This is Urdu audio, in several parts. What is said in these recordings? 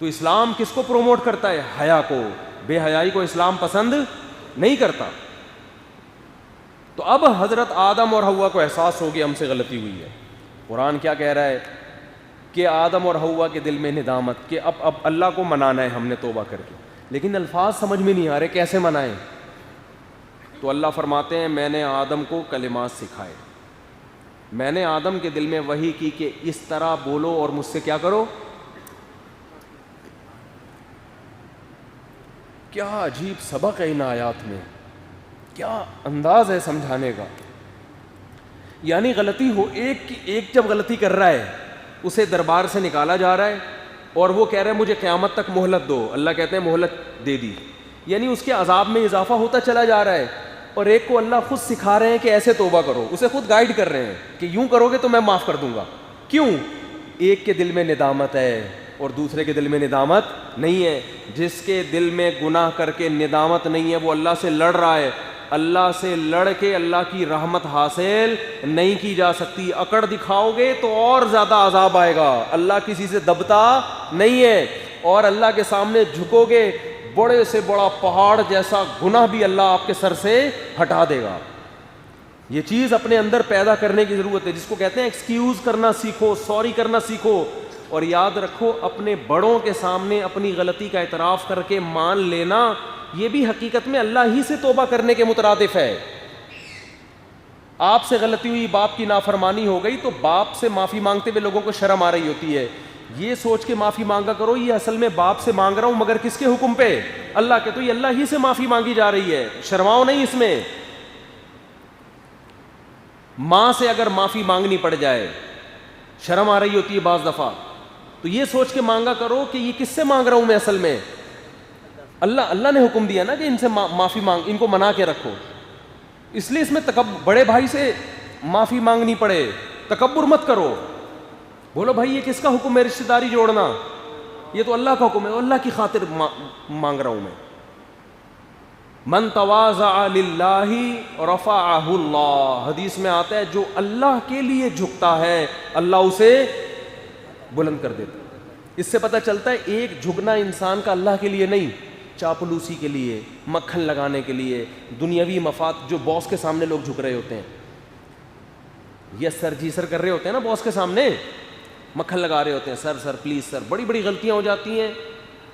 تو اسلام کس کو پروموٹ کرتا ہے؟ حیا کو. بے حیائی کو اسلام پسند نہیں کرتا. تو اب حضرت آدم اور حوا کو احساس ہو گیا ہم سے غلطی ہوئی ہے. قرآن کیا کہہ رہا ہے کہ آدم اور حوا کے دل میں ندامت کہ اب اللہ کو منانا ہے ہم نے توبہ کر کے, لیکن الفاظ سمجھ میں نہیں آ رہے کیسے منائیں. تو اللہ فرماتے ہیں میں نے آدم کو کلمات سکھائے, میں نے آدم کے دل میں وحی کی کہ اس طرح بولو اور مجھ سے کیا کرو. کیا عجیب سبق ہے ان آیات میں, کیا انداز ہے سمجھانے کا. یعنی غلطی ہو, ایک جب غلطی کر رہا ہے اسے دربار سے نکالا جا رہا ہے اور وہ کہہ رہا ہے مجھے قیامت تک مہلت دو. اللہ کہتے ہیں مہلت دے دی, یعنی اس کے عذاب میں اضافہ ہوتا چلا جا رہا ہے. اور ایک کو اللہ خود سکھا رہے ہیں کہ ایسے توبہ کرو, اسے خود گائیڈ کر رہے ہیں کہ یوں کرو گے تو میں معاف کر دوں گا. کیوں؟ ایک کے دل میں ندامت ہے اور دوسرے کے دل میں ندامت نہیں ہے. جس کے دل میں گناہ کر کے ندامت نہیں ہے وہ اللہ سے لڑ رہا ہے. اللہ سے لڑ کے اللہ کی رحمت حاصل نہیں کی جا سکتی. اکڑ دکھاؤ گے تو اور زیادہ عذاب آئے گا. اللہ کسی سے دبتا نہیں ہے, اور اللہ کے سامنے جھکو گے بڑے سے بڑا پہاڑ جیسا گناہ بھی اللہ آپ کے سر سے ہٹا دے گا. یہ چیز اپنے اندر پیدا کرنے کی ضرورت ہے, جس کو کہتے ہیں ایکسکیوز کرنا سیکھو, سوری کرنا سیکھو. اور یاد رکھو اپنے بڑوں کے سامنے اپنی غلطی کا اعتراف کر کے مان لینا یہ بھی حقیقت میں اللہ ہی سے توبہ کرنے کے مترادف ہے. آپ سے غلطی ہوئی, باپ کی نافرمانی ہو گئی تو باپ سے معافی مانگتے ہوئے لوگوں کو شرم آ رہی ہوتی ہے. یہ سوچ کے معافی مانگا کرو یہ اصل میں باپ سے مانگ رہا ہوں مگر کس کے حکم پہ؟ اللہ کے. تو یہ اللہ ہی سے معافی مانگی جا رہی ہے, شرماؤ نہیں اس میں. ماں سے اگر معافی مانگنی پڑ جائے شرم آ رہی ہوتی ہے بعض دفعہ, تو یہ سوچ کے مانگا کرو کہ یہ کس سے مانگ رہا ہوں میں اصل میں. اللہ نے حکم دیا نا کہ ان سے معافی مانگ, ان کو منا کے رکھو, اس لیے اس میں بڑے بھائی سے معافی مانگنی پڑے. تکبر مت کرو, بولو بھائی یہ کس کا حکم ہے رشتہ داری جوڑنا؟ یہ تو اللہ کا حکم ہے, اللہ کی خاطر مانگ رہا ہوں میں. من تواضع للہ رفعہ اللہ, حدیث میں آتا ہے جو اللہ کے لیے جھکتا ہے اللہ اسے بلند کر دیتا. اس سے پتہ چلتا ہے ایک جھکنا انسان کا اللہ کے لیے نہیں, چاپلوسی کے لیے, مکھن لگانے کے لیے, دنیاوی مفاد. جو باس کے سامنے لوگ جھک رہے ہوتے ہیں, یس سر جی سر کر رہے ہوتے ہیں نا باس کے سامنے, مکھن لگا رہے ہوتے ہیں سر سر پلیز سر. بڑی بڑی غلطیاں ہو جاتی ہیں,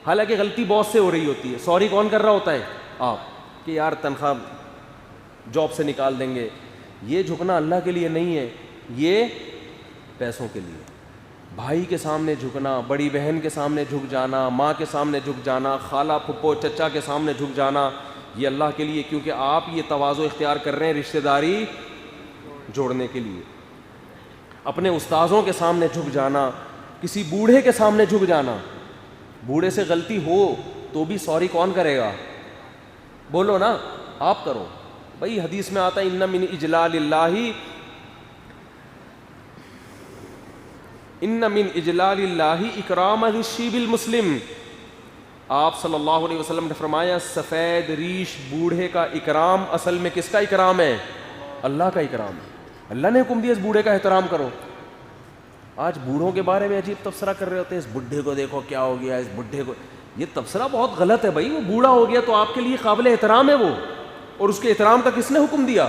حالانکہ غلطی باس سے ہو رہی ہوتی ہے. سوری کون کر رہا ہوتا ہے؟ آپ, کہ یار تنخواہ جاب سے نکال دیں گے. یہ جھکنا اللہ کے لیے نہیں ہے, یہ پیسوں کے لیے. بھائی کے سامنے جھکنا, بڑی بہن کے سامنے جھک جانا, ماں کے سامنے جھک جانا, خالہ پھپھو چچا کے سامنے جھک جانا, یہ اللہ کے لیے, کیونکہ آپ یہ تواضع اختیار کر رہے ہیں رشتہ داری جوڑنے کے لیے. اپنے استاذوں کے سامنے جھک جانا, کسی بوڑھے کے سامنے جھک جانا. بوڑھے سے غلطی ہو تو بھی سوری کون کرے گا؟ بولو نا, آپ کرو بھائی. حدیث میں آتا ہے ان من اجلال اللہ, ان من اجلال اللہ اکرام الشیب المسلم. آپ صلی اللہ علیہ وسلم نے فرمایا سفید ریش بوڑھے کا اکرام اصل میں کس کا اکرام ہے؟ اللہ کا اکرام. اللہ نے حکم دیا اس بوڑھے کا احترام کرو. آج بوڑھوں کے بارے میں عجیب تبصرہ کر رہے ہوتے ہیں, اس بڈھے کو دیکھو کیا ہو گیا, اس بڈھے کو. یہ تبصرہ بہت غلط ہے بھائی. وہ بوڑھا ہو گیا تو آپ کے لیے قابل احترام ہے وہ, اور اس کے احترام کا کس نے حکم دیا؟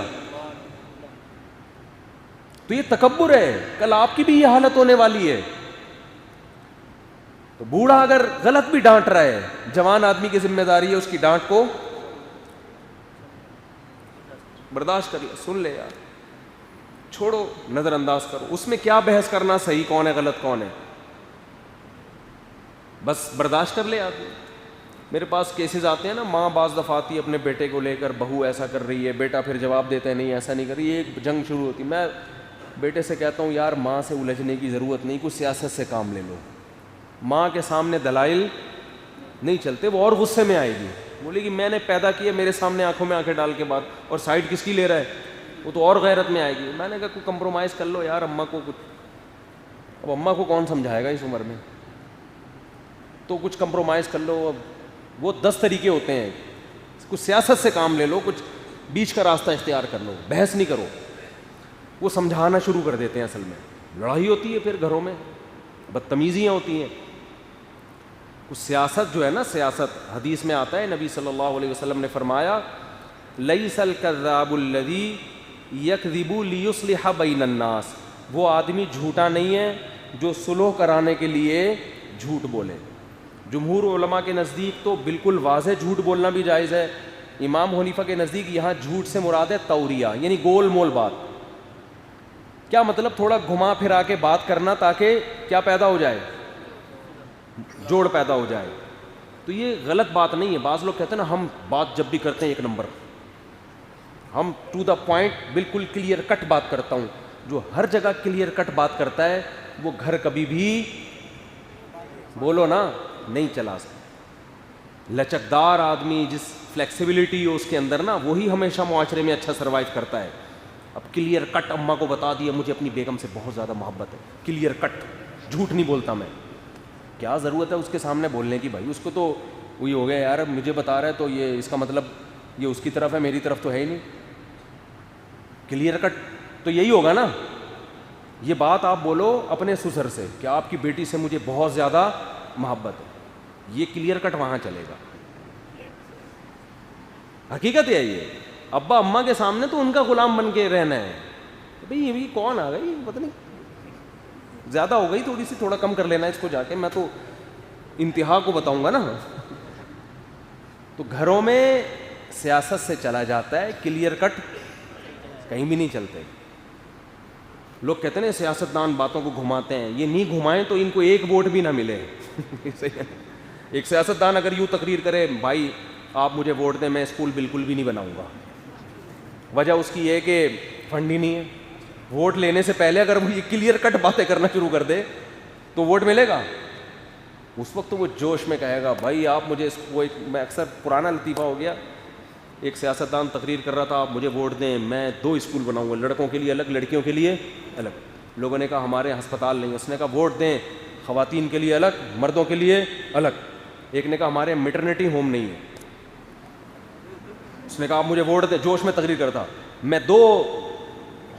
تو یہ تکبر ہے, کل آپ کی بھی یہ حالت ہونے والی ہے. تو بوڑھا اگر غلط بھی ڈانٹ رہا ہے, جوان آدمی کی ذمہ داری ہے اس کی ڈانٹ کو برداشت کر لے, سن لے یار, چھوڑو, نظر انداز کرو. اس میں کیا بحث کرنا صحیح کون ہے غلط کون ہے, بس برداشت کر لے آدمی. میرے پاس کیسز آتے ہیں نا, ماں بعض دفعہ آتی ہے اپنے بیٹے کو لے کر, بہو ایسا کر رہی ہے, بیٹا پھر جواب دیتا ہے نہیں ایسا نہیں کر رہی, ایک جنگ شروع ہوتی. میں بیٹے سے کہتا ہوں یار ماں سے الجھنے کی ضرورت نہیں, کچھ سیاست سے کام لے لو. ماں کے سامنے دلائل نہیں چلتے, وہ اور غصے میں آئے گی, بولے گی میں نے پیدا کیا, میرے سامنے آنکھوں میں آنکھیں ڈال کے بات, اور سائڈ کس کی لے رہا ہے, وہ تو اور غیرت میں آئے گی. میں نے کہا کوئی کمپرومائز کر لو یار اماں کو کچھ. اب اماں کو کون سمجھائے گا اس عمر میں, تو کچھ کمپرومائز کر لو. اب وہ 10 طریقے ہوتے ہیں, کچھ سیاست سے کام لے لو, کچھ بیچ کا راستہ اختیار کر لو, بحث نہیں کرو. وہ سمجھانا شروع کر دیتے ہیں. اصل میں لڑائی ہوتی ہے, پھر گھروں میں بدتمیزیاں ہوتی ہیں. سیاست جو ہے نا، سیاست، حدیث میں آتا ہے نبی صلی اللہ علیہ وسلم نے فرمایا لیس الکذاب الذی یکذب لیصلح بین الناس، وہ آدمی جھوٹا نہیں ہے جو صلح کرانے کے لیے جھوٹ بولے. جمہور علماء کے نزدیک تو بالکل واضح جھوٹ بولنا بھی جائز ہے. امام حنیفہ کے نزدیک یہاں جھوٹ سے مراد ہے توریہ، یعنی گول مول بات. کیا مطلب؟ تھوڑا گھما پھرا کے بات کرنا تاکہ کیا پیدا ہو جائے؟ جوڑ پیدا ہو جائے. تو یہ غلط بات نہیں ہے. بعض لوگ کہتے ہیں نا ہم بات جب بھی کرتے ہیں ایک نمبر، ہم ٹو دا پوائنٹ، بالکل کلیئر کٹ بات کرتا ہوں. جو ہر جگہ کلیئر کٹ بات کرتا ہے وہ گھر کبھی بھی بولو نا نہیں چلا سکتا. لچکدار آدمی، جس فلیکسیبلٹی ہو اس کے اندر نا، وہی ہمیشہ معاشرے میں اچھا سروائیو کرتا ہے. اب کلیئر کٹ اماں کو بتا دیا مجھے اپنی بیگم سے بہت زیادہ محبت ہے، کلیئر کٹ، جھوٹ نہیں بولتا میں. کیا ضرورت ہے اس کے سامنے بولنے کی؟ بھائی اس کو تو وہی ہو گیا یار، مجھے بتا رہا ہے تو یہ اس کا مطلب یہ اس کی طرف ہے، میری طرف تو ہے ہی نہیں. کلیئر کٹ تو یہی ہوگا نا. یہ بات آپ بولو اپنے سسر سے کہ آپ کی بیٹی سے مجھے بہت زیادہ محبت ہے، یہ کلیئر کٹ وہاں چلے گا. حقیقت ہے یہ. ابا اماں کے سامنے تو ان کا غلام بن کے رہنا ہے. بھئی یہ بھی کون آ گئی، پتہ نہیں زیادہ ہو گئی تھوڑی سی، تھوڑا کم کر لینا اس کو جا کے، میں تو انتہا کو بتاؤں گا نا. تو گھروں میں سیاست سے چلا جاتا ہے، کلیئر کٹ کہیں بھی نہیں چلتے. لوگ کہتے ہیں سیاستدان باتوں کو گھماتے ہیں، یہ نہیں گھمائیں تو ان کو ایک ووٹ بھی نہ ملے. ایک سیاستدان اگر یوں تقریر کرے بھائی آپ مجھے ووٹ دیں، میں اسکول بالکل بھی نہیں بناؤں گا، وجہ اس کی یہ کہ فنڈ ہی نہیں ہے. ووٹ لینے سے پہلے اگر وہ یہ کلیئر کٹ باتیں کرنا شروع کر دے تو ووٹ ملے گا. اس وقت تو وہ جوش میں کہے گا بھائی آپ مجھے میں اکثر پرانا لطیفہ ہو گیا، ایک سیاستدان تقریر کر رہا تھا آپ مجھے ووٹ دیں میں 2 اسکول بناؤں گا، لڑکوں کے لیے الگ، لڑکیوں کے لیے الگ. لوگوں نے کہا ہمارے ہسپتال نہیں. اس نے کہا ووٹ دیں خواتین کے لیے الگ، مردوں کے لیے الگ. ایک نے کہا ہمارے میٹرنیٹی ہوم نہیں ہے. اس نے کہا آپ مجھے ووٹ دیں، جوش میں تقریر کرتا، میں 2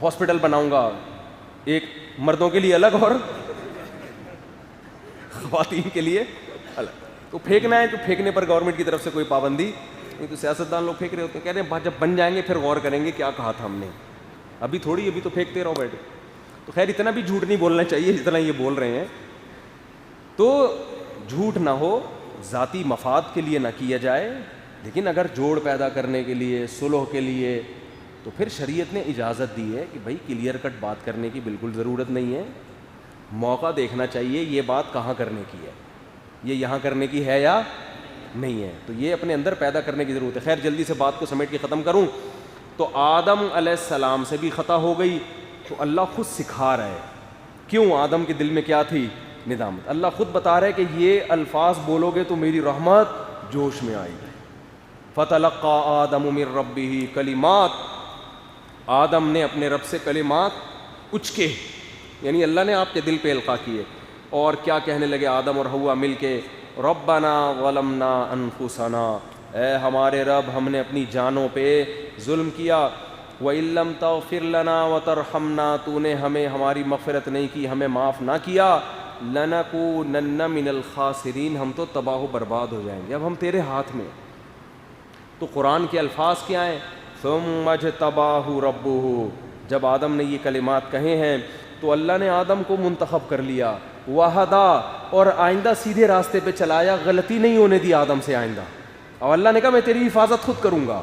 ہاسپٹل بناؤں گا، ایک مردوں کے لیے الگ اور خواتین کے لیے الگ. تو پھینکنا ہے تو پھینکنے پر گورنمنٹ کی طرف سے کوئی پابندی نہیں. تو سیاستدان لوگ پھینک رہے ہوتے ہیں، کہہ رہے ہیں جب بن جائیں گے پھر غور کریں گے کیا کہا تھا ہم نے، ابھی تھوڑی، ابھی تو پھینکتے رہو بیٹھے. تو خیر اتنا بھی جھوٹ نہیں بولنا چاہیے جتنا یہ بول رہے ہیں. تو جھوٹ نہ ہو، ذاتی مفاد کے لیے نہ کیا جائے، لیکن اگر جوڑ پیدا کرنے کے لیے، صلح کے لیے، تو پھر شریعت نے اجازت دی ہے کہ بھائی کلیئر کٹ بات کرنے کی بالکل ضرورت نہیں ہے. موقع دیکھنا چاہیے یہ بات کہاں کرنے کی ہے، یہ یہاں کرنے کی ہے یا نہیں ہے. تو یہ اپنے اندر پیدا کرنے کی ضرورت ہے. خیر جلدی سے بات کو سمیٹ کے ختم کروں تو آدم علیہ السلام سے بھی خطا ہو گئی تو اللہ خود سکھا رہا ہے. کیوں؟ آدم کے دل میں کیا تھی؟ ندامت. اللہ خود بتا رہا ہے کہ یہ الفاظ بولو گے تو میری رحمت جوش میں آئے گی. فتلقى آدم من ربه کلمات، آدم نے اپنے رب سے کلمات اچکے، یعنی اللہ نے آپ کے دل پہ القاء کیے. اور کیا کہنے لگے آدم اور حوا مل کے؟ ربنا ظلمنا انفسنا، اے ہمارے رب ہم نے اپنی جانوں پہ ظلم کیا. وَإِن لَّمْ تَغْفِرْ لَنَا وَتَرْحَمْنَا، تو نے ہمیں ہماری مغفرت نہیں کی، ہمیں معاف نہ کیا، لَنَكُونَنَّ مِنَ الْخَاسِرِينَ، ہم تو تباہ و برباد ہو جائیں گے. اب ہم تیرے ہاتھ میں. تو قرآن کے الفاظ کیا ہیں؟ ثُمَّ اجْتَبَاهُ رَبُّهُ، جب آدم نے یہ کلمات کہے ہیں تو اللہ نے آدم کو منتخب کر لیا. وَهَدَا، اور آئندہ سیدھے راستے پہ چلایا، غلطی نہیں ہونے دی آدم سے آئندہ. اور اللہ نے کہا میں تیری حفاظت خود کروں گا.